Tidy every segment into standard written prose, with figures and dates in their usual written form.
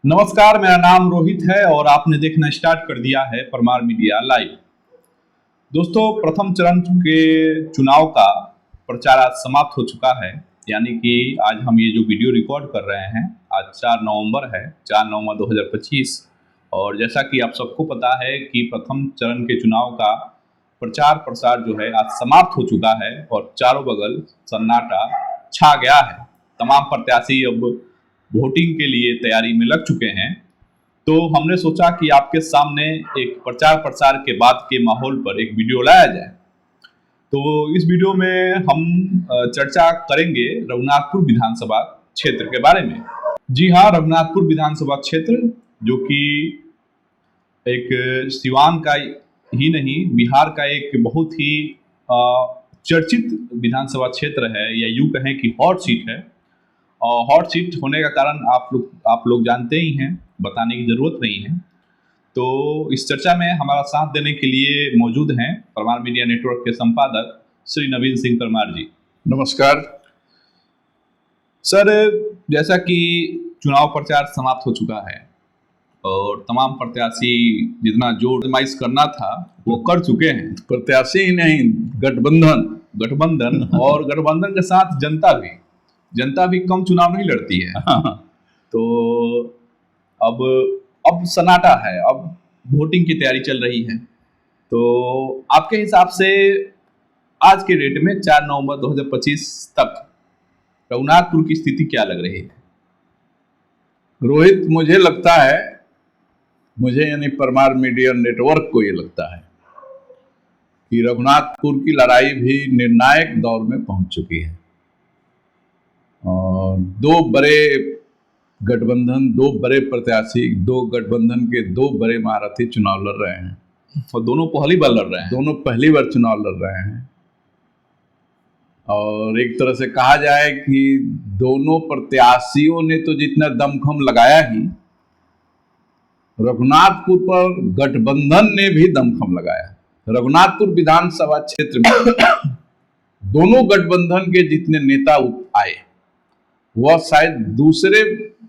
नमस्कार, मेरा नाम रोहित है और आपने देखना स्टार्ट कर दिया है परमार मीडिया लाइव। दोस्तों, प्रथम चरण के चुनाव का प्रचार आज समाप्त हो चुका है। यानी कि आज हम ये जो वीडियो रिकॉर्ड कर रहे हैं, आज 4 नवंबर है, 4 नवंबर 2025। और जैसा कि आप सबको पता है कि प्रथम चरण के चुनाव का प्रचार प्रसार जो है आज समाप्त हो चुका है और चारों बगल सन्नाटा छा गया है। तमाम प्रत्याशी अब वोटिंग के लिए तैयारी में लग चुके हैं। तो हमने सोचा कि आपके सामने एक प्रचार प्रसार के बाद के माहौल पर एक वीडियो लाया जाए। तो इस वीडियो में हम चर्चा करेंगे रघुनाथपुर विधानसभा क्षेत्र के बारे में। जी हाँ, रघुनाथपुर विधानसभा क्षेत्र जो कि एक सिवान का ही नहीं, बिहार का एक बहुत ही चर्चित विधानसभा क्षेत्र है, या यूँ कहें कि हॉट सीट है। और हॉट सीट होने का कारण आप लोग जानते ही हैं, बताने की ज़रूरत नहीं है। तो इस चर्चा में हमारा साथ देने के लिए मौजूद हैं परमार मीडिया नेटवर्क के संपादक श्री नवीन सिंह परमार जी। नमस्कार सर। जैसा कि चुनाव प्रचार समाप्त हो चुका है और तमाम प्रत्याशी जितना जोर आजमाइश करना था वो कर चुके हैं। प्रत्याशी ही नहीं, गठबंधन और गठबंधन के साथ जनता भी कम चुनाव नहीं लड़ती है। तो अब सन्नाटा है, अब वोटिंग की तैयारी चल रही है। तो आपके हिसाब से आज के डेट में 4 नवंबर 2025 तक रघुनाथपुर की स्थिति क्या लग रही है? रोहित, मुझे लगता है, मुझे यानी परमार मीडिया नेटवर्क को ये लगता है कि रघुनाथपुर की लड़ाई भी निर्णायक दौर में पहुंच चुकी है। और दो बड़े गठबंधन, दो बड़े प्रत्याशी, दो गठबंधन के दो बड़े महारथी चुनाव लड़ रहे हैं और दोनों पहली बार लड़ रहे हैं। दोनों पहली बार चुनाव लड़ रहे हैं। और एक तरह से कहा जाए कि दोनों प्रत्याशियों ने तो जितना दमखम लगाया ही, रघुनाथपुर पर गठबंधन ने भी दमखम लगाया। रघुनाथपुर विधानसभा क्षेत्र में दोनों गठबंधन के जितने नेता आए, वह शायद दूसरे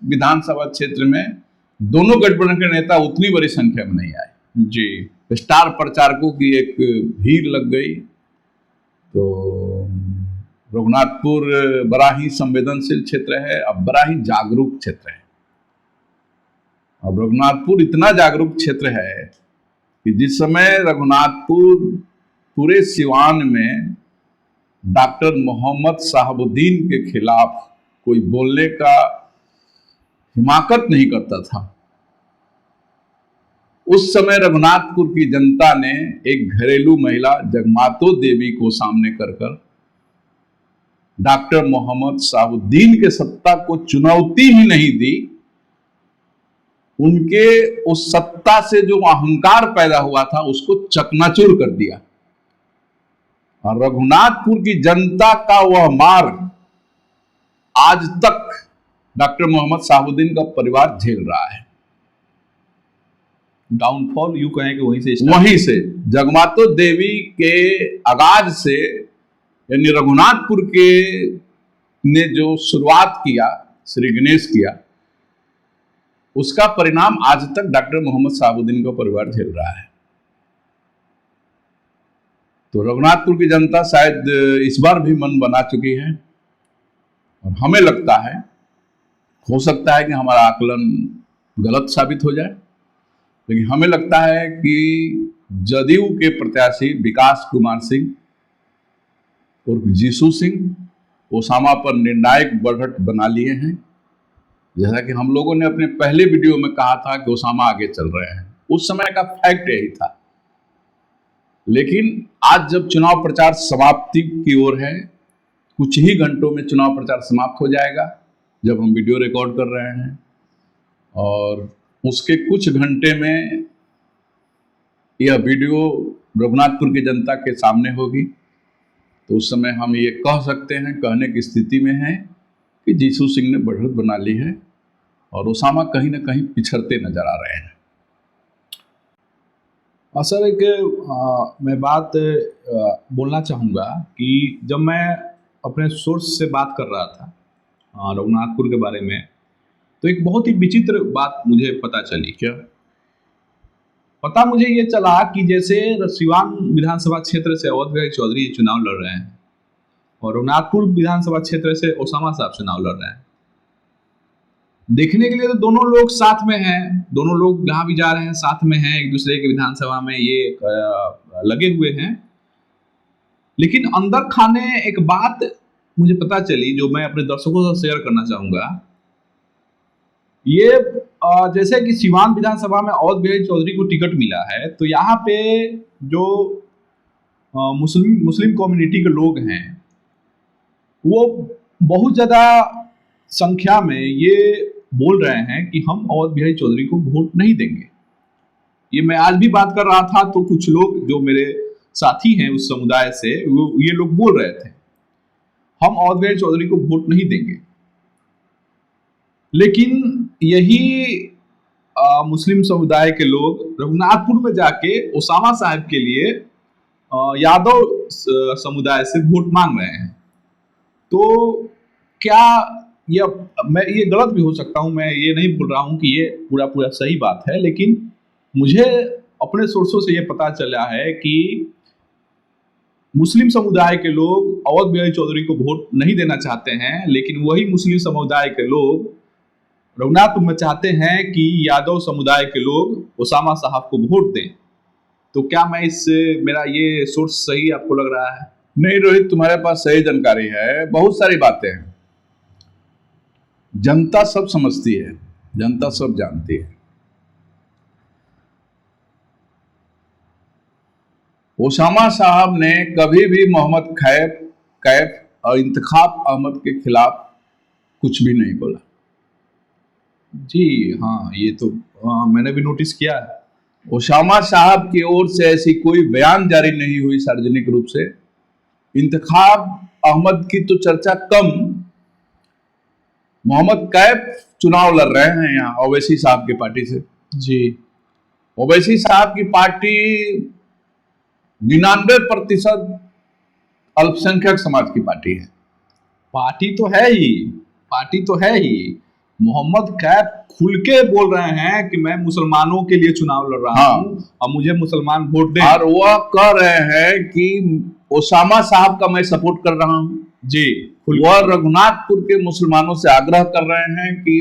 विधानसभा क्षेत्र में दोनों गठबंधन के नेता उतनी बड़ी संख्या में नहीं आए। जी, स्टार प्रचारकों की एक भीड़ लग गई। तो रघुनाथपुर बड़ा ही संवेदनशील क्षेत्र है, अब बड़ा ही जागरूक क्षेत्र है। अब रघुनाथपुर इतना जागरूक क्षेत्र है कि जिस समय रघुनाथपुर पूरे सिवान में डॉक्टर मोहम्मद शहाबुद्दीन के खिलाफ कोई बोलने का हिमाकत नहीं करता था, उस समय रघुनाथपुर की जनता ने एक घरेलू महिला जगमातो देवी को सामने कर डॉक्टर मोहम्मद शहाबुद्दीन के सत्ता को चुनौती ही नहीं दी। उनके उस सत्ता से जो अहंकार पैदा हुआ था उसको चकनाचूर कर दिया। और रघुनाथपुर की जनता का वह मार्ग आज तक डॉक्टर मोहम्मद शहाबुद्दीन का परिवार झेल रहा है। डाउनफॉल यूं कहें कि वहीं से जगमातो देवी के आगाज से, यानी रघुनाथपुर के ने जो शुरुआत किया, श्री गणेश किया, उसका परिणाम आज तक डॉक्टर मोहम्मद शहाबुद्दीन का परिवार झेल रहा है। तो रघुनाथपुर की जनता शायद इस बार भी मन बना चुकी है। और हमें लगता है, हो सकता है कि हमारा आकलन गलत साबित हो जाए, लेकिन हमें लगता है कि जदयू के प्रत्याशी विकास कुमार सिंह और जीसू सिंह ओसामा पर निर्णायक बढ़त बना लिए हैं। जैसा कि हम लोगों ने अपने पहले वीडियो में कहा था कि ओसामा आगे चल रहे हैं, उस समय का फैक्ट यही था। लेकिन आज जब चुनाव प्रचार समाप्ति की ओर है, कुछ ही घंटों में चुनाव प्रचार समाप्त हो जाएगा जब हम वीडियो रिकॉर्ड कर रहे हैं, और उसके कुछ घंटे में यह वीडियो रघुनाथपुर की जनता के सामने होगी। तो उस समय हम ये कह सकते हैं, कहने की स्थिति में हैं कि जीसू सिंह ने बढ़त बना ली है और ओसामा कहीं ना कहीं पिछड़ते नजर आ रहे हैं। सर, मैं बात बोलना चाहूँगा कि जब मैं अपने सोर्स से बात कर रहा था रघुनाथपुर के बारे में, तो एक बहुत ही विचित्र बात मुझे पता चली। क्या? पता मुझे ये चला कि जैसे सिवान विधानसभा क्षेत्र से अवध बिहारी चौधरी चुनाव लड़ रहे हैं और रघुनाथपुर विधानसभा क्षेत्र से ओसामा साहब चुनाव लड़ रहे हैं। देखने के लिए तो दोनों लोग साथ में हैं, दोनों लोग जहां भी जा रहे हैं साथ में हैं, एक दूसरे के विधानसभा में ये लगे हुए हैं। लेकिन अंदर खाने एक बात मुझे पता चली जो मैं अपने दर्शकों से शेयर करना चाहूंगा। ये जैसे कि सिवान विधानसभा में अवध बिहारी चौधरी को टिकट मिला है, तो यहाँ पे जो मुस्लिम कम्युनिटी के लोग हैं वो बहुत ज़्यादा संख्या में ये बोल रहे हैं कि हम अवध बिहारी चौधरी को वोट नहीं देंगे। ये मैं आज भी बात कर रहा था तो कुछ लोग जो मेरे साथी हैं उस समुदाय से ये लोग बोल रहे थे हम अवध बिहारी चौधरी को वोट नहीं देंगे। लेकिन यही मुस्लिम समुदाय के लोग रघुनाथपुर में जाके ओसामा साहब के लिए यादव समुदाय से वोट मांग रहे हैं। तो क्या ये गलत भी हो सकता हूं, मैं ये नहीं बोल रहा हूं कि ये पूरा सही बात है, लेकिन मुझे अपने सोर्सों से ये पता चला है कि मुस्लिम समुदाय के लोग अवध बिहारी चौधरी को वोट नहीं देना चाहते हैं, लेकिन वही मुस्लिम समुदाय के लोग रघुनाथपुर में चाहते हैं कि यादव समुदाय के लोग ओसामा साहब को वोट दें। तो क्या मेरा ये सोर्स सही आपको लग रहा है? नहीं रोहित, तुम्हारे पास सही जानकारी है। बहुत सारी बातें हैं, जनता सब समझती है, जनता सब जानती है। ओसामा साहब ने कभी भी मोहम्मद कैफ और इंतखाब अहमद के खिलाफ कुछ भी नहीं बोला। जी हाँ, ये तो मैंने भी नोटिस किया है। ओसामा साहब की ओर से ऐसी कोई बयान जारी नहीं हुई सार्वजनिक रूप से। इंतखाब अहमद की तो चर्चा कम, मोहम्मद कैफ चुनाव लड़ रहे हैं यहाँ ओवैसी साहब की पार्टी से। जी, ओवैसी साहब की पार्टी 99% अल्पसंख्यक समाज की पार्टी है। पार्टी तो है ही। मोहम्मद कैफ खुल के बोल रहे हैं कि मैं मुसलमानों के लिए चुनाव लड़ रहा हूं और मुझे मुसलमान वोट दें। और वह कह रहे हैं कि ओसामा साहब का मैं सपोर्ट कर रहा हूं। जी, वह रघुनाथपुर के मुसलमानों से आग्रह कर रहे हैं कि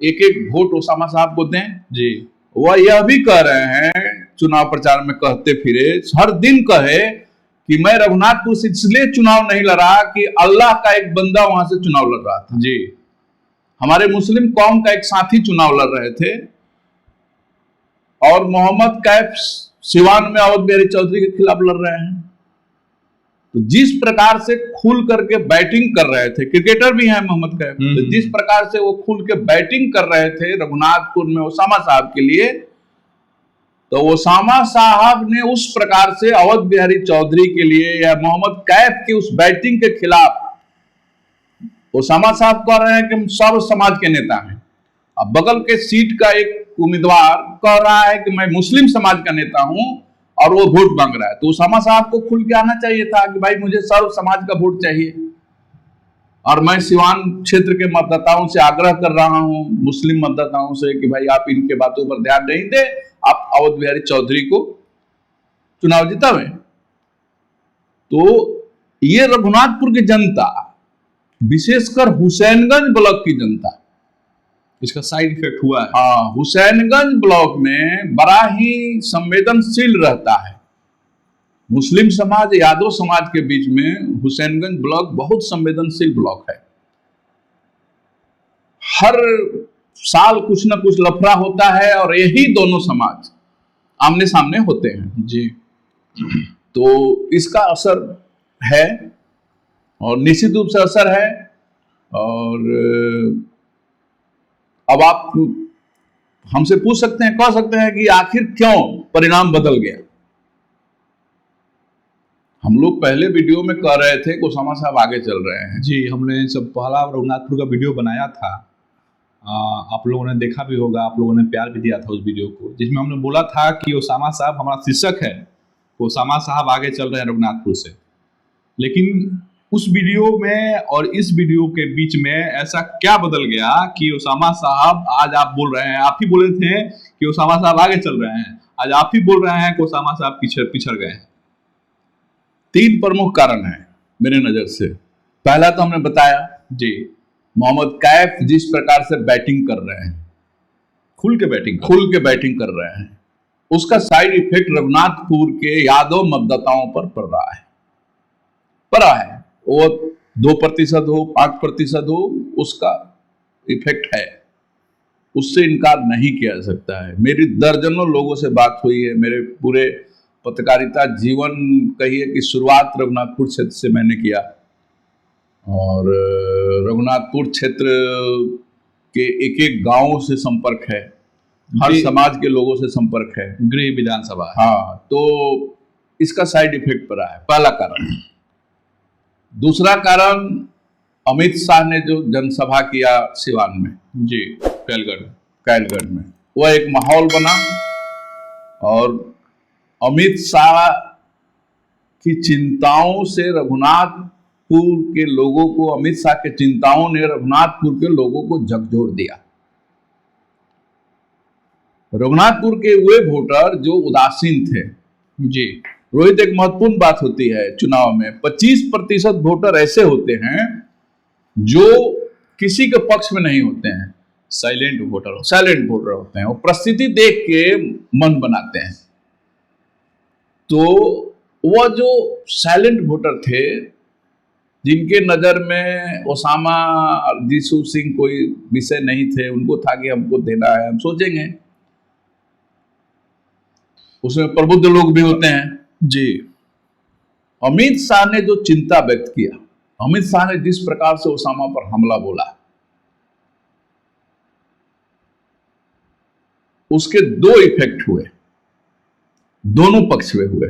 एक एक वोट ओसामा साहब को दें। जी, वह यह भी कह रहे हैं, चुनाव प्रचार में कहते फिरे, हर दिन कहे कि मैं रघुनाथपुर से इसलिए चुनाव नहीं लड़ा कि अल्लाह का एक बंदा वहां से चुनाव लड़ रहा था। जी, हमारे मुस्लिम कौम का एक साथी चुनाव लड़ रहे थे और मोहम्मद कैफ सिवान में अवध बिहारी चौधरी के खिलाफ लड़ रहे हैं। तो जिस प्रकार से खुल करके बैटिंग कर रहे थे, क्रिकेटर भी हैं मोहम्मद कैफ, तो जिस प्रकार से वो खुल के बैटिंग कर रहे थे रघुनाथपुर में ओसामा साहब के लिए, तो ओसामा साहब ने उस प्रकार से अवध बिहारी चौधरी के लिए या मोहम्मद कैफ की उस बैटिंग के खिलाफ, ओसामा साहब कह रहे हैं कि हम सर्व समाज के नेता हैं, अब बगल के सीट का एक उम्मीदवार कह रहा है कि मैं मुस्लिम समाज का नेता हूं और वो वोट मांग रहा है। तो ओसामा साहब को खुल के आना चाहिए था कि भाई मुझे सर्व समाज का वोट चाहिए और मैं सिवान क्षेत्र के मतदाताओं से आग्रह कर रहा हूं, मुस्लिम मतदाताओं से, कि भाई आप इनके बातों पर ध्यान नहीं दे, आप अवध बिहारी चौधरी को चुनाव जितावे। तो ये रघुनाथपुर की जनता, विशेषकर हुसैनगंज ब्लॉक की जनता, इसका साइड इफेक्ट हुआ है। हाँ, हुसैनगंज ब्लॉक में बड़ा ही संवेदनशील रहता है। मुस्लिम समाज यादव समाज के बीच में हुसैनगंज ब्लॉक बहुत संवेदनशील ब्लॉक है। हर साल कुछ न कुछ लफड़ा होता है और यही दोनों समाज आमने सामने होते हैं। जी, तो इसका असर है और निश्चित रूप से असर है। और अब आप हमसे पूछ सकते हैं, कह सकते हैं कि आखिर क्यों परिणाम बदल गया। हम लोग पहले वीडियो में कह रहे थे कि ओसामा साहब आगे चल रहे हैं। जी, हमने सब पहला रघुनाथपुर का वीडियो बनाया था, आप लोगों ने देखा भी होगा, आप लोगों ने प्यार भी दिया था उस वीडियो को, जिसमें हमने बोला था कि ओसामा साहब हमारा शीर्षक है, ओसामा साहब आगे चल रहे हैं रघुनाथपुर से। लेकिन उस वीडियो में और इस वीडियो के बीच में ऐसा क्या बदल गया कि उसामा साहब आज आप बोल रहे हैं, आप ही बोले थे कि उसामा साहब आगे चल रहे हैं, आज आप ही बोल रहे हैं कि उसामा साहब पिछड़ गए हैं? 3 प्रमुख कारण हैं मेरे नजर से। पहला तो हमने बताया जी, मोहम्मद कैफ जिस प्रकार से बैटिंग कर रहे हैं, खुल के बैटिंग कर रहे हैं, उसका साइड इफेक्ट रघुनाथपुर के यादव मतदाताओं पर पड़ा है। वो 2% हो, 5% हो, उसका इफेक्ट है, उससे इनकार नहीं किया जा सकता है। मेरी दर्जनों लोगों से बात हुई है। मेरे पूरे पत्रकारिता जीवन कहिए कि शुरुआत रघुनाथपुर क्षेत्र से मैंने किया, और रघुनाथपुर क्षेत्र के एक एक गांवों से संपर्क है, हर समाज के लोगों से संपर्क है, गृह विधानसभा। हाँ, तो इसका साइड इफेक्ट पड़ा है, पहला कारण। दूसरा कारण, अमित शाह ने जो जनसभा किया सिवान में, जी, कैलगढ़ में, वह एक माहौल बना, और अमित शाह की चिंताओं से रघुनाथपुर के लोगों को, अमित शाह के चिंताओं ने रघुनाथपुर के लोगों को झकझोर दिया। रघुनाथपुर के वे वोटर जो उदासीन थे, जी रोहित, एक महत्वपूर्ण बात होती है चुनाव में, 25% वोटर ऐसे होते हैं जो किसी के पक्ष में नहीं होते हैं, साइलेंट वोटर होते हैं। वो परिस्थिति देख के मन बनाते हैं। तो वह जो साइलेंट वोटर थे, जिनके नजर में ओसामा दिसू सिंह कोई विषय नहीं थे, उनको था कि हमको देना है, हम सोचेंगे। उसमें प्रबुद्ध लोग भी होते हैं। जी, अमित शाह ने जो चिंता व्यक्त किया, अमित शाह ने जिस प्रकार से ओसामा पर हमला बोला, उसके 2 इफेक्ट हुए, दोनों पक्ष में हुए।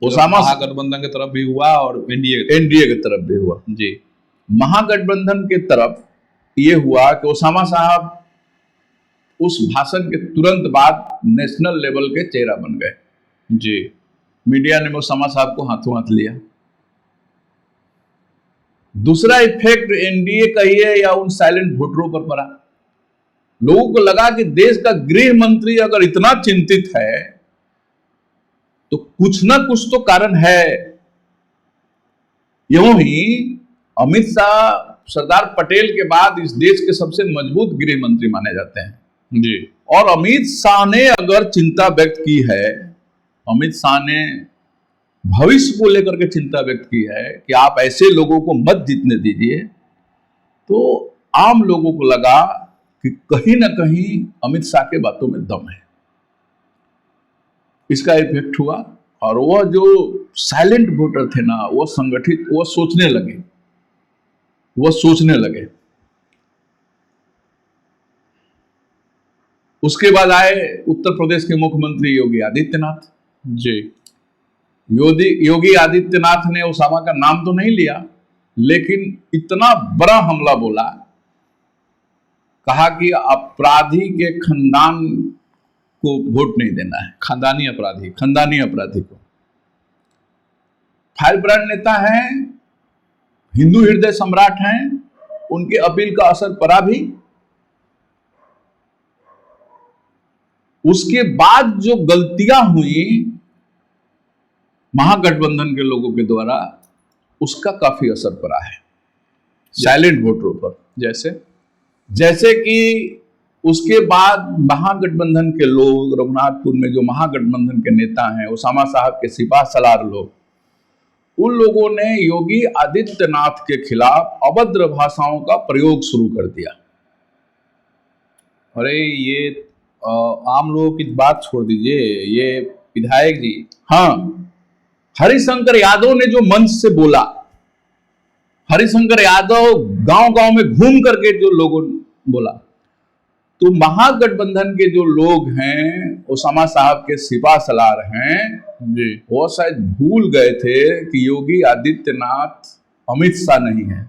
ओसामा महागठबंधन की तरफ भी हुआ और एनडीए की तरफ भी हुआ। जी, महागठबंधन के तरफ यह हुआ कि ओसामा साहब उस भाषण के तुरंत बाद नेशनल लेवल के चेहरा बन गए। जी, मीडिया ने ओसामा साहब को हाथों हाथ लिया। दूसरा इफेक्ट एनडीए कहिए या उन साइलेंट वोटरों पर पड़ा। लोगों को लगा कि देश का गृह मंत्री अगर इतना चिंतित है तो कुछ ना कुछ तो कारण है। यूं ही अमित शाह सरदार पटेल के बाद इस देश के सबसे मजबूत गृह मंत्री माने जाते हैं। जी, और अमित शाह ने अगर चिंता व्यक्त की है, अमित शाह ने भविष्य को लेकर के चिंता व्यक्त की है कि आप ऐसे लोगों को मत जीतने दीजिए, तो आम लोगों को लगा कि कहीं ना कहीं अमित शाह के बातों में दम है। इसका इफेक्ट हुआ, और वह जो साइलेंट वोटर थे ना, वो संगठित, वो सोचने लगे। उसके बाद आए उत्तर प्रदेश के मुख्यमंत्री योगी आदित्यनाथ। जी, योगी आदित्यनाथ ने ओसामा का नाम तो नहीं लिया, लेकिन इतना बड़ा हमला बोला, कहा कि अपराधी के खानदान को वोट नहीं देना है, खानदानी अपराधी को। फायर ब्रांड नेता हैं, हिंदू हृदय सम्राट हैं, उनके अपील का असर पड़ा भी। उसके बाद जो गलतियां हुई महागठबंधन के लोगों के द्वारा, उसका काफी असर पड़ा है साइलेंट वोटरों पर। जैसे कि उसके बाद महागठबंधन के लोग, रघुनाथपुर में जो महागठबंधन के नेता हैं, ओसामा साहब के सिपा सलार लोग, उन लोगों ने योगी आदित्यनाथ के खिलाफ अभद्र भाषाओं का प्रयोग शुरू कर दिया। अरे ये आम लोगों की बात छोड़ दीजिए, ये विधायक जी, हाँ, हरिशंकर यादव ने जो मंच से बोला, हरिशंकर यादव गांव-गांव में घूम करके जो लोगों बोला, तो महागठबंधन के जो लोग हैं, ओसामा साहब के सिपा सलार हैं जी, वो शायद भूल गए थे कि योगी आदित्यनाथ अमित शाह नहीं है।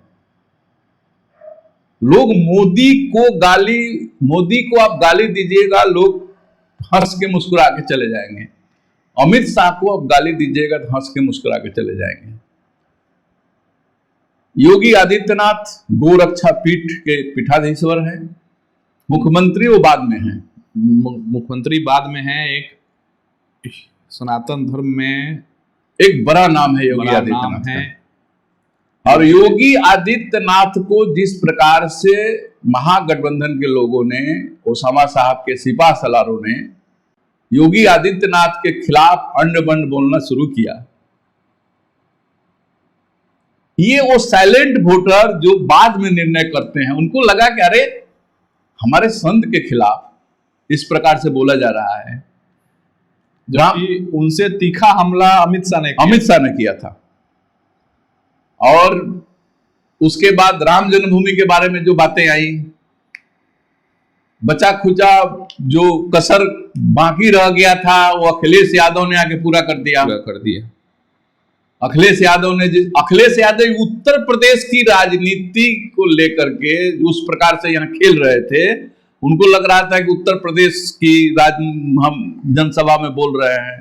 लोग मोदी को आप गाली दीजिएगा, लोग हंस के मुस्कुरा के चले जाएंगे। अमित शाह को आप गाली दीजिएगा तो हंस के मुस्कुरा के चले जाएंगे। योगी आदित्यनाथ गोरक्षा पीठ के पीठाधीश्वर हैं। मुख्यमंत्री वो बाद में हैं। मुख्यमंत्री बाद में है। एक सनातन धर्म में एक बड़ा नाम है योगी बड़ा आदित्यनाथ नाम है। का। और योगी आदित्यनाथ को जिस प्रकार से महागठबंधन के लोगों ने, ओसामा साहब के सिपा सलारों ने योगी आदित्यनाथ के खिलाफ अंड बंड बोलना शुरू किया, ये वो साइलेंट वोटर जो बाद में निर्णय करते हैं, उनको लगा कि अरे हमारे संत के खिलाफ इस प्रकार से बोला जा रहा है। जबकि उनसे तीखा हमला अमित शाह ने किया था। और उसके बाद राम जन्मभूमि के बारे में जो बातें आई, बचा खुचा जो कसर बाकी रह गया था वो अखिलेश यादव ने आके पूरा कर दिया। अखिलेश यादव उत्तर प्रदेश की राजनीति को लेकर के उस प्रकार से यहाँ खेल रहे थे। उनको लग रहा था कि उत्तर प्रदेश की हम जनसभा में बोल रहे हैं।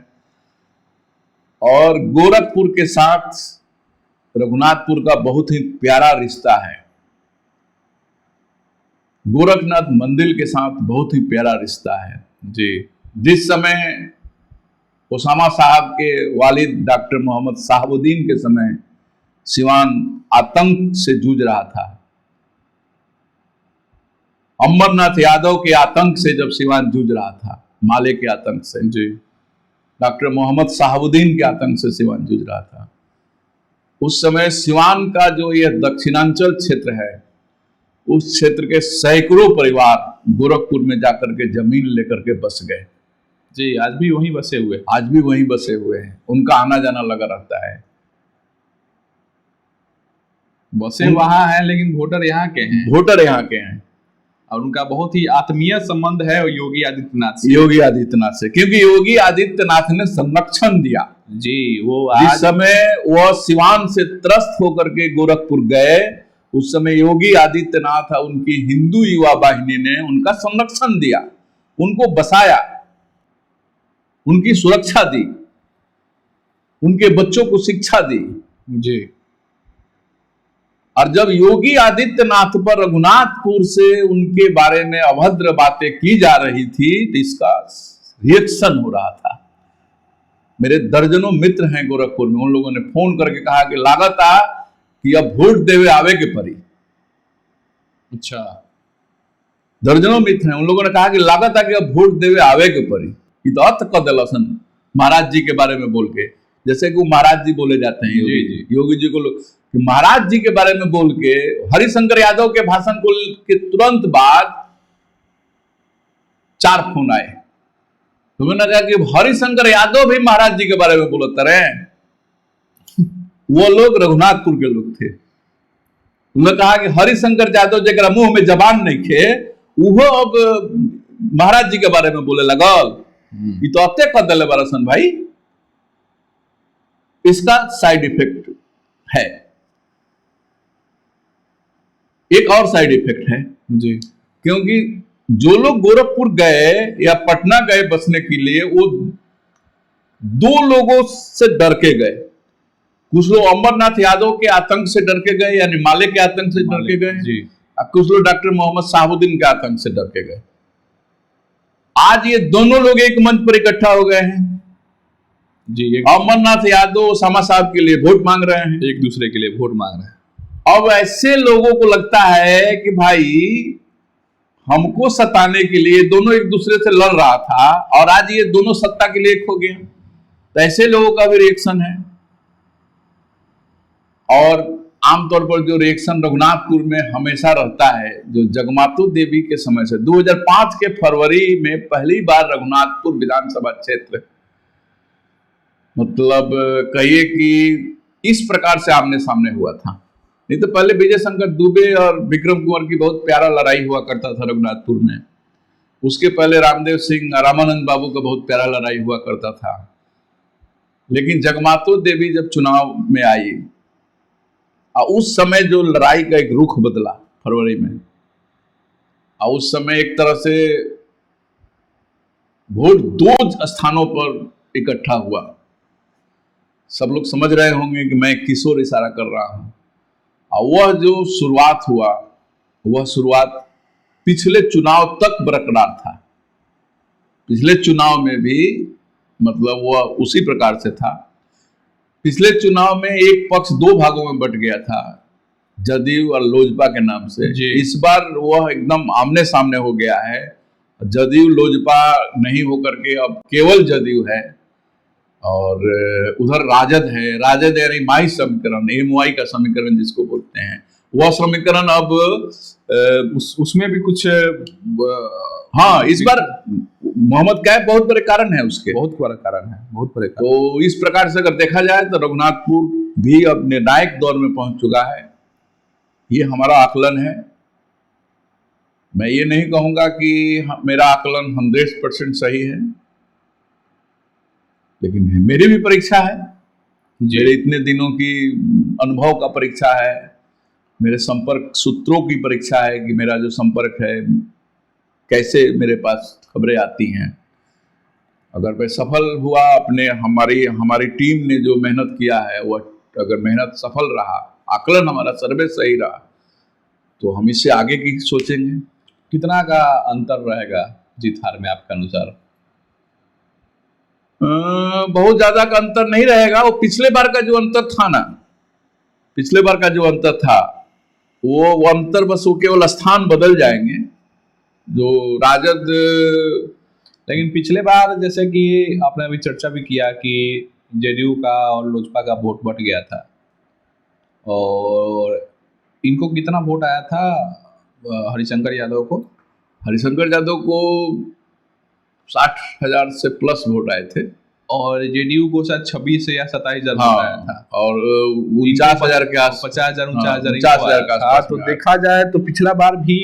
और गोरखपुर के साथ रघुनाथपुर का बहुत ही प्यारा रिश्ता है। गोरखनाथ मंदिर के साथ बहुत ही प्यारा रिश्ता है जी। जिस समय ओसामा साहब के वालिद डॉक्टर मोहम्मद साहबुद्दीन के समय सिवान आतंक से जूझ रहा था, अमरनाथ यादव के आतंक से जब सिवान जूझ रहा था, माले के आतंक से जी, डॉक्टर मोहम्मद साहबुद्दीन के आतंक से सिवान जूझ रहा था, उस समय सिवान का जो यह दक्षिणांचल क्षेत्र है, उस क्षेत्र के सैकड़ों परिवार गोरखपुर में जाकर के जमीन लेकर के बस गए जी। आज भी वहीं बसे हुए हैं। उनका आना जाना लगा रहता है। बसे वहां है लेकिन वोटर यहाँ के हैं। और उनका बहुत ही आत्मीय संबंध है योगी आदित्यनाथ से। क्योंकि योगी आदित्यनाथ ने संरक्षण दिया जी। वो जिस समय वह सिवान से त्रस्त होकर के गोरखपुर गए, उस समय योगी आदित्यनाथ और उनकी हिंदू युवा वाहिनी ने उनका संरक्षण दिया, उनको बसाया, उनकी सुरक्षा दी, उनके बच्चों को शिक्षा दी जी। और जब योगी आदित्यनाथ पर रघुनाथपुर से उनके बारे में अभद्र बातें की जा रही थी तो इसका रिएक्शन हो रहा था। मेरे दर्जनों मित्र हैं गोरखपुर में, उन लोगों ने फोन करके कहा कि लागत आ कि अब वोट देवे आवे के परी। अच्छा। दर्जनों मित्र हैं, उन लोगों ने कहा कि लागत आ कि अब वोट देवे आवे के परी। तो अर्थ कर दिलसन महाराज जी के बारे में बोल के, जैसे कि वो महाराज जी बोले जाते हैं योगी जी को लोग, कि महाराज जी के बारे में बोल के हरिशंकर यादव के भाषण को के तुरंत बाद 4 फोन आए। तो मैंने कहा कि हरिशंकर यादव भी महाराज जी के बारे में बोलते रहे। वो लोग रघुनाथपुर के लोग थे। उन्होंने कहा कि हरिशंकर यादव जरा मुंह में जबान नहीं खे, वो अब महाराज जी के बारे में बोले लगल। ये तो अत्य कर दिले बरसन भाई। इसका साइड इफेक्ट है, एक और साइड इफेक्ट है जी। क्योंकि जो लोग गोरखपुर गए या पटना गए बसने के लिए, वो 2 लोगों से डर के गए। कुछ लोग अमरनाथ यादव के आतंक से डर के गए, यानी माले के आतंक से डर के गए जी। और कुछ लोग डॉक्टर मोहम्मद साहबुद्दीन के आतंक से डर के गए। आज ये दोनों लोग एक मंच पर इकट्ठा हो गए हैं जी। अमरनाथ यादव ओसामा साहब के लिए वोट मांग रहे हैं, एक दूसरे के लिए वोट मांग रहे हैं। अब ऐसे लोगों को लगता है कि भाई हमको सताने के लिए दोनों एक दूसरे से लड़ रहा था और आज ये दोनों सत्ता के लिए एक हो गया। तो ऐसे लोगों का भी रिएक्शन है। और आमतौर पर जो रिएक्शन रघुनाथपुर में हमेशा रहता है, जो जगमातु देवी के समय से 2005 के फरवरी में पहली बार रघुनाथपुर विधानसभा क्षेत्र, मतलब कहिए कि इस प्रकार से आमने सामने हुआ था। नहीं तो पहले विजय शंकर दुबे और विक्रम कुंवर की बहुत प्यारा लड़ाई हुआ करता था रघुनाथपुर में। उसके पहले रामदेव सिंह, रामानंद बाबू का बहुत प्यारा लड़ाई हुआ करता था। लेकिन जगमातु देवी जब चुनाव में आई और उस समय जो लड़ाई का एक रुख बदला फरवरी में, और उस समय एक तरह से वोट 2 स्थानों पर इकट्ठा हुआ। सब लोग समझ रहे होंगे कि मैं किस ओर इशारा कर रहा हूं। और वह जो शुरुआत हुआ, वह शुरुआत पिछले चुनाव तक बरकरार था। पिछले चुनाव में भी मतलब वह उसी प्रकार से था। पिछले चुनाव में एक पक्ष दो भागों में बट गया था, जदयू और लोजपा के नाम से। इस बार वह एकदम आमने सामने हो गया है। जदयू लोजपा नहीं होकर के अब केवल जदयू है, और उधर राजद है। राजद यानी माई समीकरण, MY का समीकरण जिसको बोलते हैं, वह समीकरण अब उसमें भी कुछ हाँ, इस बार मोहम्मद कैफ बहुत बड़े कारण है उसके, बहुत बड़ा कारण है, बहुत बड़े कारण। तो इस प्रकार से अगर देखा जाए तो रघुनाथपुर भी अब निर्णायक दौर में पहुंच चुका है। ये हमारा आकलन है। मैं ये नहीं कहूंगा कि मेरा आकलन 100% सही है, लेकिन मेरी भी परीक्षा है। मेरे इतने दिनों की अनुभव का परीक्षा है, मेरे संपर्क सूत्रों की परीक्षा है कि मेरा जो संपर्क है कैसे मेरे पास खबरें आती हैं। अगर मैं सफल हुआ अपने, हमारी टीम ने जो मेहनत किया है वह अगर मेहनत सफल रहा, आकलन हमारा सर्वे सही रहा, तो हम इससे आगे की सोचेंगे। कितना का अंतर रहेगा जीत हार में आपके अनुसार? बहुत ज्यादा का अंतर नहीं रहेगा। वो पिछले बार का जो अंतर था ना, पिछले बार का जो अंतर था वो अंतर बस वो केवल स्थान बदल जाएंगे। जो राजद, लेकिन पिछले बार जैसे कि आपने अभी चर्चा भी किया कि जेडीयू का और लोजपा का वोट बढ़ गया था, और इनको कितना वोट आया था हरिशंकर यादव को? हरिशंकर यादव को 60,000 से प्लस वोट आए थे, और जेडीयू को शायद 26 या 27,000 वोट आया था, और 49,000 के आस 50,000 49,000 का था। तो देखा जाए तो पिछला बार भी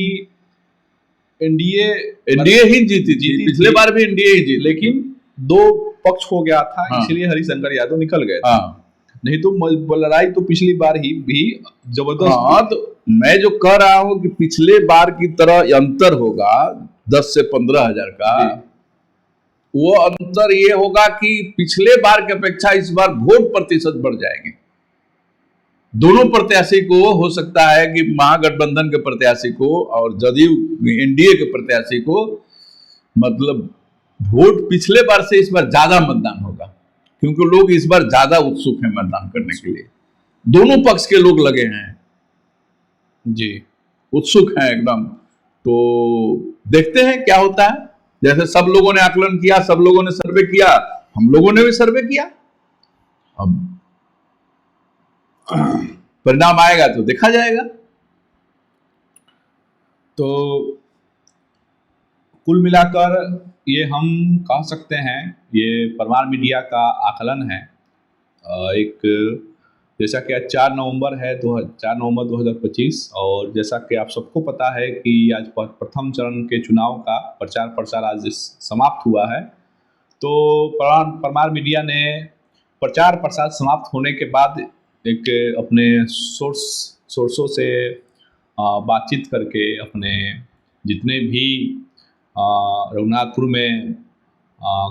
एनडीए ही जीती थी। पिछले बार भी एनडीए ही जीती, लेकिन दो पक्ष हो गया था, इसलिए हरिशंकर यादव निकल गए थे। नहीं तो लड़ाई तो पिछली बार ही भी जबरदस्त। तो मैं जो कह रहा हूं कि पिछले बार की तरह अंतर होगा 10 से 15,000 का। वो अंतर ये होगा कि पिछले बार की अपेक्षा इस बार वोट प्रतिशत बढ़ जाएंगे। दोनों प्रत्याशी को हो सकता है कि महागठबंधन के प्रत्याशी को और जदयू एनडीए के प्रत्याशी को मतलब वोट पिछले बार से इस बार ज्यादा मतदान होगा, क्योंकि लोग इस बार ज्यादा उत्सुक हैं मतदान करने के लिए। दोनों पक्ष के लोग लगे हैं जी, उत्सुक हैं एकदम। तो देखते हैं क्या होता है। जैसे सब लोगों ने आकलन किया, सब लोगों ने सर्वे किया, हम लोगों ने भी सर्वे किया। अब परिणाम आएगा तो देखा जाएगा। तो कुल मिलाकर ये हम कह सकते हैं, ये परमार मीडिया का आकलन है। एक जैसा कि आज 4 नवंबर है, 4 नवंबर 2025, और जैसा कि आप सबको पता है कि आज प्रथम चरण के चुनाव का प्रचार प्रसार आज समाप्त हुआ है। तो परमार मीडिया ने प्रचार प्रसार समाप्त होने के बाद एक अपने सोर्सों से बातचीत करके अपने जितने भी रघुनाथपुर में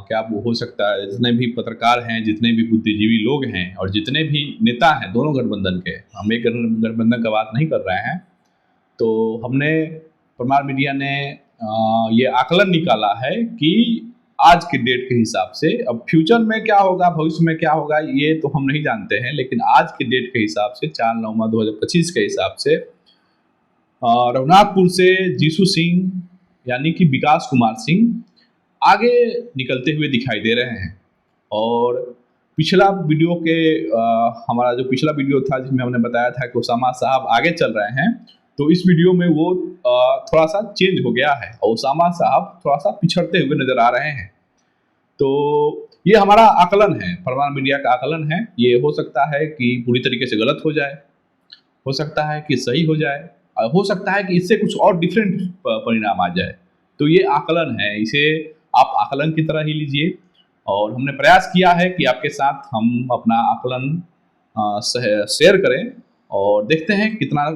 क्या वो हो सकता है, जितने भी पत्रकार हैं, जितने भी बुद्धिजीवी लोग हैं, और जितने भी नेता हैं दोनों गठबंधन के, हम एक गठबंधन का बात नहीं कर रहे हैं, तो हमने परमार मीडिया ने ये आकलन निकाला है कि आज के डेट के हिसाब से, अब फ्यूचर में क्या होगा, भविष्य में क्या होगा, ये तो हम नहीं जानते हैं, लेकिन आज के डेट के हिसाब से 4 नवंबर 2025 के हिसाब से रघुनाथपुर से जीसू सिंह यानी कि विकास कुमार सिंह आगे निकलते हुए दिखाई दे रहे हैं। और पिछला वीडियो के हमारा जो पिछला वीडियो था जिसमें हमने बताया था कि ओसामा साहब आगे चल रहे हैं, तो इस वीडियो में वो थोड़ा सा चेंज हो गया है और ओसामा साहब थोड़ा सा पिछड़ते हुए नजर आ रहे हैं। तो ये हमारा आकलन है, परमार मीडिया का आकलन है। ये हो सकता है कि पूरी तरीके से गलत हो जाए, हो सकता है कि सही हो जाए, और हो सकता है कि इससे कुछ और डिफरेंट परिणाम आ जाए। तो ये आकलन है, इसे आप आकलन की तरह ही लीजिए। और हमने प्रयास किया है कि आपके साथ हम अपना आकलन शेयर करें और देखते हैं कितना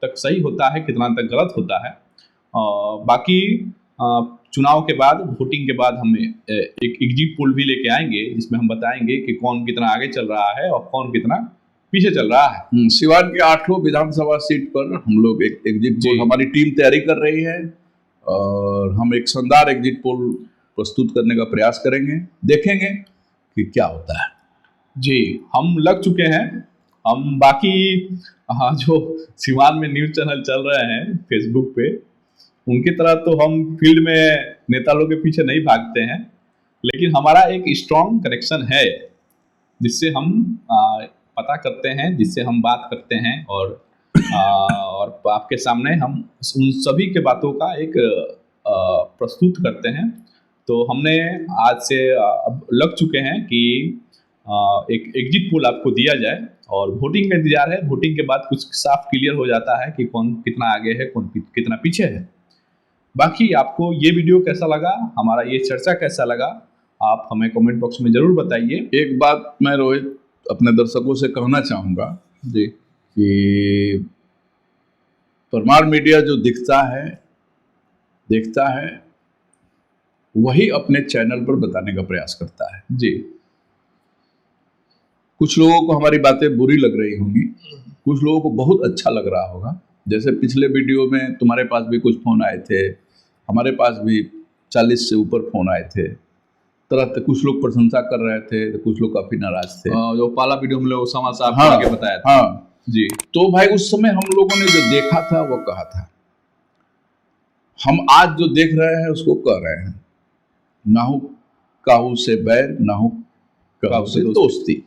तक सही होता है, कितना तक गलत होता है। बाकी चुनाव के बाद, वोटिंग के बाद हम एक एग्जिट पोल भी लेके आएंगे जिसमें हम बताएंगे कि कौन कितना आगे चल रहा है और कौन कितना पीछे चल रहा है। सिवान के 8 विधानसभा सीट पर हम लोग एक एग्जिट पोल, हमारी टीम तैयारी कर रही है और हम एक शानदार एग्जिट पोल प्रस्तुत करने का प्रयास करेंगे, देखेंगे कि क्या होता है। जी, हम लग चुके हैं। हम बाकी जो सिवान में न्यूज़ चैनल चल रहे हैं फेसबुक पे, उनकी तरह तो हम फील्ड में नेता लोग के पीछे नहीं भागते हैं, लेकिन हमारा एक स्ट्रॉन्ग कनेक्शन है जिससे हम पता करते हैं, जिससे हम बात करते हैं और आपके सामने हम उन सभी के बातों का एक प्रस्तुत करते हैं। तो हमने आज से अब लग चुके हैं कि एक एग्जिट पोल आपको दिया जाए और वोटिंग का इंतजार है। वोटिंग के बाद कुछ साफ क्लियर हो जाता है कि कौन कितना आगे है, कौन कितना पीछे है। बाकी आपको ये वीडियो कैसा लगा, हमारा ये चर्चा कैसा लगा, आप हमें कमेंट बॉक्स में ज़रूर बताइए। एक बात मैं रोहित अपने दर्शकों से कहना चाहूँगा जी कि परमार मीडिया जो दिखता है वही अपने चैनल पर बताने का प्रयास करता है। जी, कुछ लोगों को हमारी बातें बुरी लग रही होंगी, कुछ लोगों को बहुत अच्छा लग रहा होगा। जैसे पिछले वीडियो में तुम्हारे पास भी कुछ फ़ोन आए थे, हमारे पास भी 40 से ऊपर फ़ोन आए थे, तरह कुछ लोग प्रशंसा कर रहे थे तो कुछ लोग काफ़ी नाराज थे। जो पहला वीडियो हम लोग उसामा साहब हाँ, आगे बताया था। हाँ जी, तो भाई उस समय हम लोगों ने जो देखा था वो कहा था, हम आज जो देख रहे हैं उसको कह रहे हैं। नाहु काहू से बैर, नाहु काहू से दोस्ती।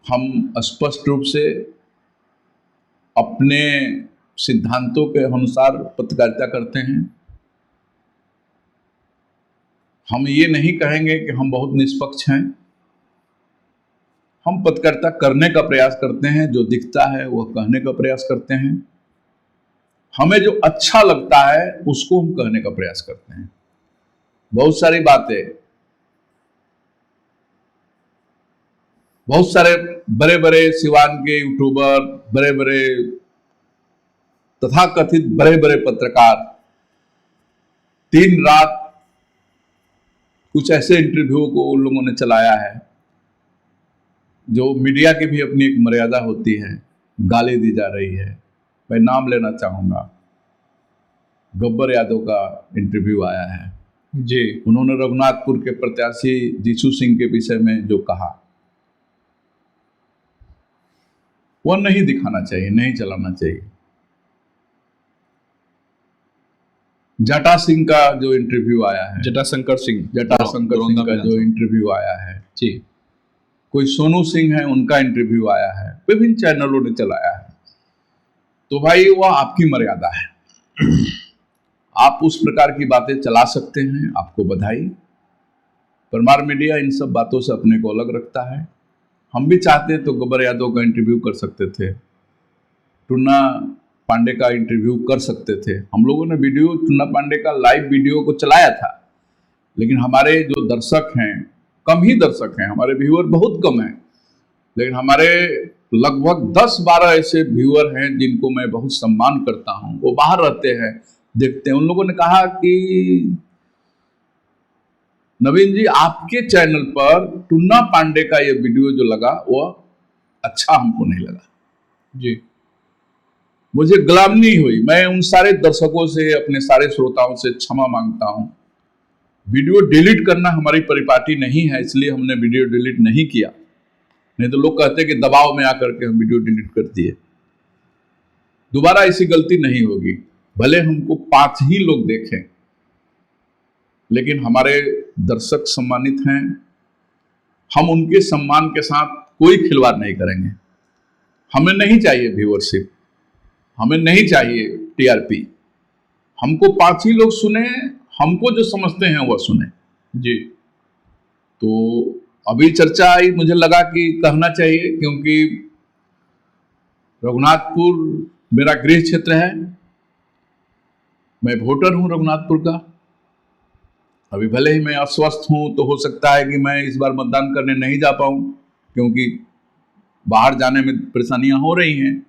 हम स्पष्ट रूप से अपने सिद्धांतों के अनुसार पत्रकारिता करते हैं। हम ये नहीं कहेंगे कि हम बहुत निष्पक्ष हैं। हम पत्रकारिता करने का प्रयास करते हैं, जो दिखता है वह कहने का प्रयास करते हैं। हमें जो अच्छा लगता है उसको हम कहने का प्रयास करते हैं। बहुत सारी बातें, बहुत सारे बड़े बड़े सिवान के यूट्यूबर, बड़े बड़े तथाकथित बड़े बड़े पत्रकार दिन रात कुछ ऐसे इंटरव्यू को उन लोगों ने चलाया है जो मीडिया की भी अपनी एक मर्यादा होती है, गाली दी जा रही है। मैं नाम लेना चाहूँगा, गब्बर यादव का इंटरव्यू आया है जी। उन्होंने रघुनाथपुर के प्रत्याशी जीसू सिंह के विषय में जो कहा वह नहीं दिखाना चाहिए, नहीं चलाना चाहिए। जटा सिंह का जो इंटरव्यू आया है, जटाशंकर सिंह का जो इंटरव्यू आया है जी, कोई सोनू सिंह है उनका इंटरव्यू आया है, विभिन्न चैनलों ने चलाया है। तो भाई वह आपकी मर्यादा है, आप उस प्रकार की बातें चला सकते हैं, आपको बधाई। परमार मीडिया इन सब बातों से अपने को अलग रखता है। हम भी चाहते तो गब्बर यादव का इंटरव्यू कर सकते थे, टुन्ना पांडे का इंटरव्यू कर सकते थे। हम लोगों ने वीडियो टुन्ना पांडे का लाइव वीडियो को चलाया था, लेकिन हमारे जो दर्शक हैं, कम ही दर्शक हैं, हमारे व्यूअर बहुत कम हैं, लेकिन हमारे लगभग 10-12 ऐसे व्यूअर हैं जिनको मैं बहुत सम्मान करता हूं। वो बाहर रहते हैं, देखते हैं। उन लोगों ने कहा कि नवीन जी आपके चैनल पर टुन्ना पांडे का ये वीडियो जो लगा वह अच्छा हमको नहीं लगा जी। मुझे गुलामी हुई। मैं उन सारे दर्शकों से, अपने सारे श्रोताओं से क्षमा मांगता हूं। वीडियो डिलीट करना हमारी परिपाटी नहीं है, इसलिए हमने वीडियो डिलीट नहीं किया। नहीं तो लोग कहते कि दबाव में आकर के हम वीडियो डिलीट कर दिए। दोबारा ऐसी गलती नहीं होगी। भले हमको 5 ही लोग देखें, लेकिन हमारे दर्शक सम्मानित हैं। हम उनके सम्मान के साथ कोई खिलवाड़ नहीं करेंगे। हमें नहीं चाहिए व्यूअरशिप, हमें नहीं चाहिए टीआरपी। हमको 5 ही लोग सुने, हमको जो समझते हैं वह सुने जी। तो अभी चर्चा आई, मुझे लगा कि कहना चाहिए, क्योंकि रघुनाथपुर मेरा गृह क्षेत्र है। मैं वोटर हूं रघुनाथपुर का। अभी भले ही मैं अस्वस्थ हूं तो हो सकता है कि मैं इस बार मतदान करने नहीं जा पाऊं, क्योंकि बाहर जाने में परेशानियां हो रही हैं।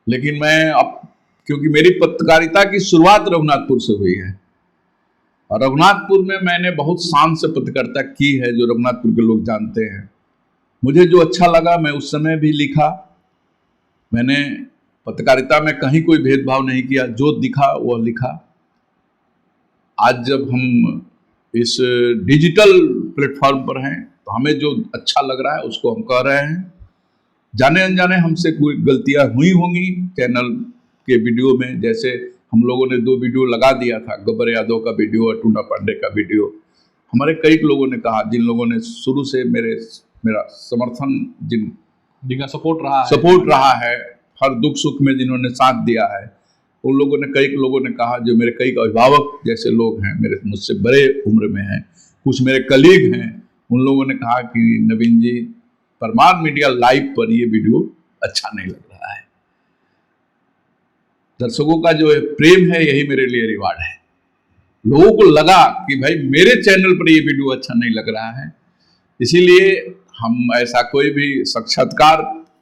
लेकिन मैं अब, क्योंकि मेरी पत्रकारिता की शुरुआत रघुनाथपुर से हुई है और रघुनाथपुर में मैंने बहुत शान से पत्रकारिता की है, जो रघुनाथपुर के लोग जानते हैं। मुझे जो अच्छा लगा मैं उस समय भी लिखा। मैंने पत्रकारिता में कहीं कोई भेदभाव नहीं किया, जो दिखा वह लिखा। आज जब हम इस डिजिटल प्लेटफॉर्म पर हैं तो हमें जो अच्छा लग रहा है उसको हम कह रहे हैं। जाने अनजाने हमसे कोई गलतियां हुई होंगी चैनल के वीडियो में, जैसे हम लोगों ने 2 वीडियो लगा दिया था, गब्बर यादव का वीडियो और टूना पांडे का वीडियो। हमारे कई लोगों ने कहा, जिन लोगों ने शुरू से मेरा समर्थन, जिनका सपोर्ट रहा है, हर दुख सुख में जिन्होंने साथ दिया है, उन लोगों ने, कई लोगों ने कहा, जो मेरे कई अभिभावक जैसे लोग हैं, मेरे मुझसे बड़े उम्र में हैं, कुछ मेरे कलीग हैं, उन लोगों ने कहा कि नवीन जी, परमार मीडिया लाइव पर ये वीडियो अच्छा नहीं लग रहा है। दर्शकों का जो प्रेम है यही मेरे लिए रिवार्ड है। लोगों को लगा कि भाई मेरे चैनल पर ये वीडियो अच्छा नहीं लग रहा है, इसीलिए हम ऐसा कोई भी साक्षात्कार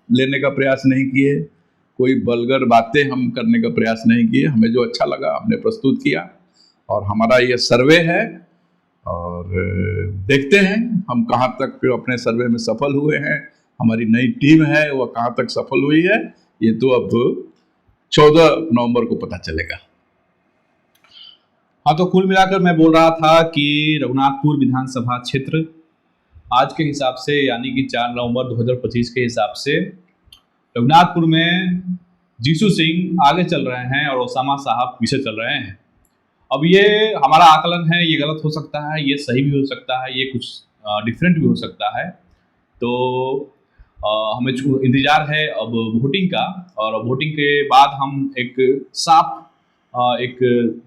लेने का प्रयास नहीं किए, कोई वल्गर बातें हम करने का प्रयास नहीं किए। हमें जो अच्छा लगा हमने प्रस्तुत किया और हमारा ये सर्वे है और देखते हैं हम कहाँ तक अपने सर्वे में सफल हुए हैं। हमारी नई टीम है वह कहाँ तक सफल हुई है, ये तो अब 14 नवंबर को पता चलेगा। हाँ, तो कुल मिलाकर मैं बोल रहा था कि रघुनाथपुर विधानसभा क्षेत्र आज के हिसाब से, यानी कि 4 नवंबर 2025 के हिसाब से रघुनाथपुर में जीसू सिंह आगे चल रहे हैं और ओसामा साहब पीछे चल रहे हैं। अब ये हमारा आकलन है, ये गलत हो सकता है, ये सही भी हो सकता है, ये कुछ डिफरेंट भी हो सकता है। तो हमें इंतजार है अब वोटिंग का, और वोटिंग के बाद हम एक साफ एक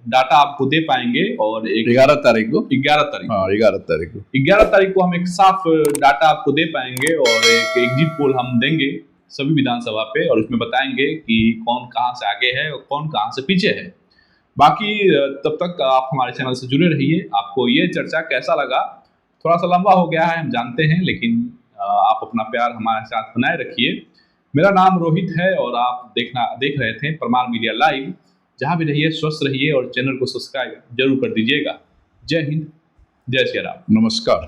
डाटा आपको दे पाएंगे। और 11 तारीख को 11 तारीख को हम एक साफ डाटा आपको दे पाएंगे और एक एग्जिट पोल हम देंगे सभी विधानसभा पे, और उसमें बताएंगे कि कौन कहाँ से आगे है और कौन कहाँ से पीछे है। बाकी तब तक आप हमारे चैनल से जुड़े रहिए। आपको ये चर्चा कैसा लगा? थोड़ा सा लंबा हो गया है, हम जानते हैं, लेकिन आप अपना प्यार हमारे साथ बनाए रखिए। मेरा नाम रोहित है और आप देख रहे थे परमार मीडिया लाइव। जहाँ भी रहिए स्वस्थ रहिए और चैनल को सब्सक्राइब जरूर कर दीजिएगा। जय हिंद, जय श्री राम, नमस्कार।